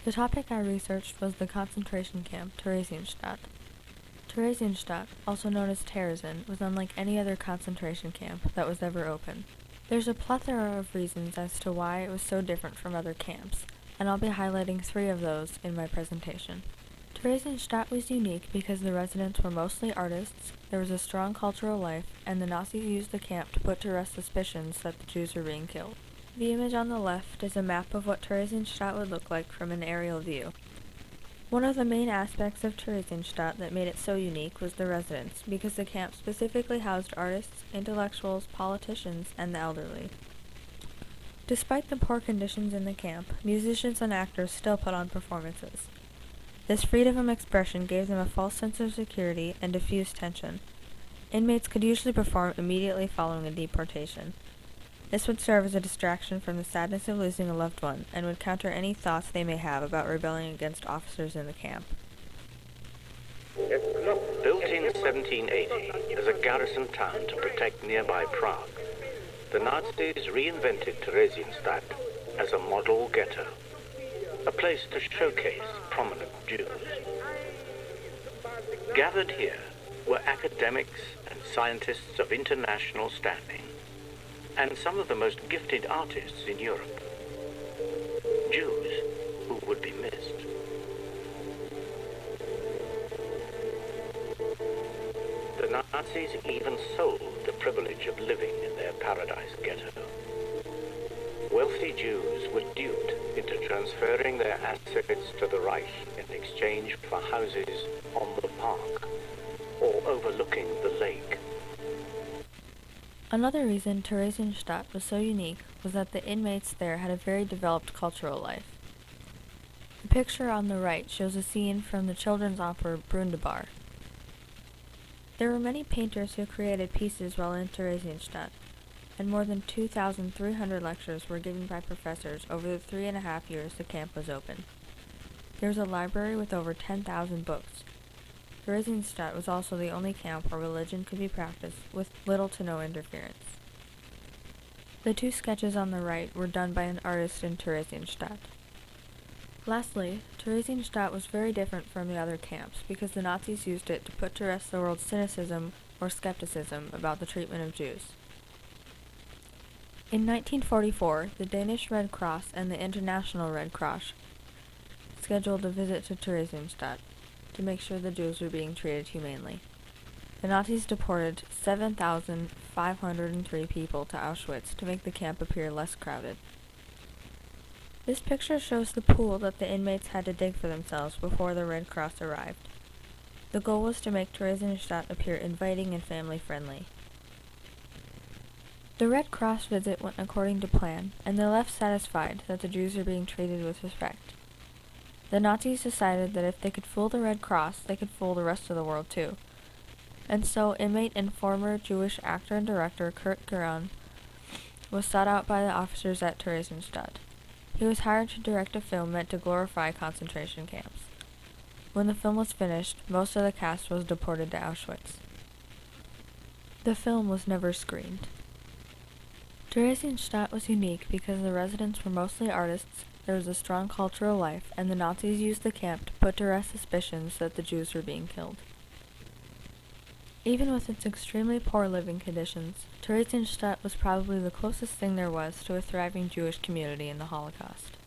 The topic I researched was the concentration camp Theresienstadt. Theresienstadt, also known as Terezin, was unlike any other concentration camp that was ever open. There's a plethora of reasons as to why it was so different from other camps, and I'll be highlighting 3 of those in my presentation. Theresienstadt was unique because the residents were mostly artists, there was a strong cultural life, and the Nazis used the camp to put to rest suspicions that the Jews were being killed. The image on the left is a map of what Theresienstadt would look like from an aerial view. One of the main aspects of Theresienstadt that made it so unique was the residents, because the camp specifically housed artists, intellectuals, politicians, and the elderly. Despite the poor conditions in the camp, musicians and actors still put on performances. This freedom of expression gave them a false sense of security and diffused tension. Inmates could usually perform immediately following a deportation. This would serve as a distraction from the sadness of losing a loved one, and would counter any thoughts they may have about rebelling against officers in the camp. Built in 1780 as a garrison town to protect nearby Prague, the Nazis reinvented Theresienstadt as a model ghetto, a place to showcase prominent Jews. Gathered here were academics and scientists of international standing, and some of the most gifted artists in Europe. Jews who would be missed. The Nazis even sold the privilege of living in their paradise ghetto. Wealthy Jews were duped into transferring their assets to the Reich in exchange for houses on the park or overlooking the lake. Another reason Theresienstadt was so unique was that the inmates there had a very developed cultural life. The picture on the right shows a scene from the children's opera Brundibar. There were many painters who created pieces while in Theresienstadt, and more than 2,300 lectures were given by professors over the 3.5 years the camp was open. There was a library with over 10,000 books. Theresienstadt was also the only camp where religion could be practiced with little to no interference. The 2 sketches on the right were done by an artist in Theresienstadt. Lastly, Theresienstadt was very different from the other camps because the Nazis used it to put to rest the world's cynicism or skepticism about the treatment of Jews. In 1944, the Danish Red Cross and the International Red Cross scheduled a visit to Theresienstadt to make sure the Jews were being treated humanely. The Nazis deported 7,503 people to Auschwitz to make the camp appear less crowded. This picture shows the pool that the inmates had to dig for themselves before the Red Cross arrived. The goal was to make Theresienstadt appear inviting and family-friendly. The Red Cross visit went according to plan, and they left satisfied that the Jews were being treated with respect. The Nazis decided that if they could fool the Red Cross, they could fool the rest of the world too. And so inmate and former Jewish actor and director Kurt Geron was sought out by the officers at Theresienstadt. He was hired to direct a film meant to glorify concentration camps. When the film was finished, most of the cast was deported to Auschwitz. The film was never screened. Theresienstadt was unique because the residents were mostly artists, there was a strong cultural life, and the Nazis used the camp to put to rest suspicions that the Jews were being killed. Even with its extremely poor living conditions, Theresienstadt was probably the closest thing there was to a thriving Jewish community in the Holocaust.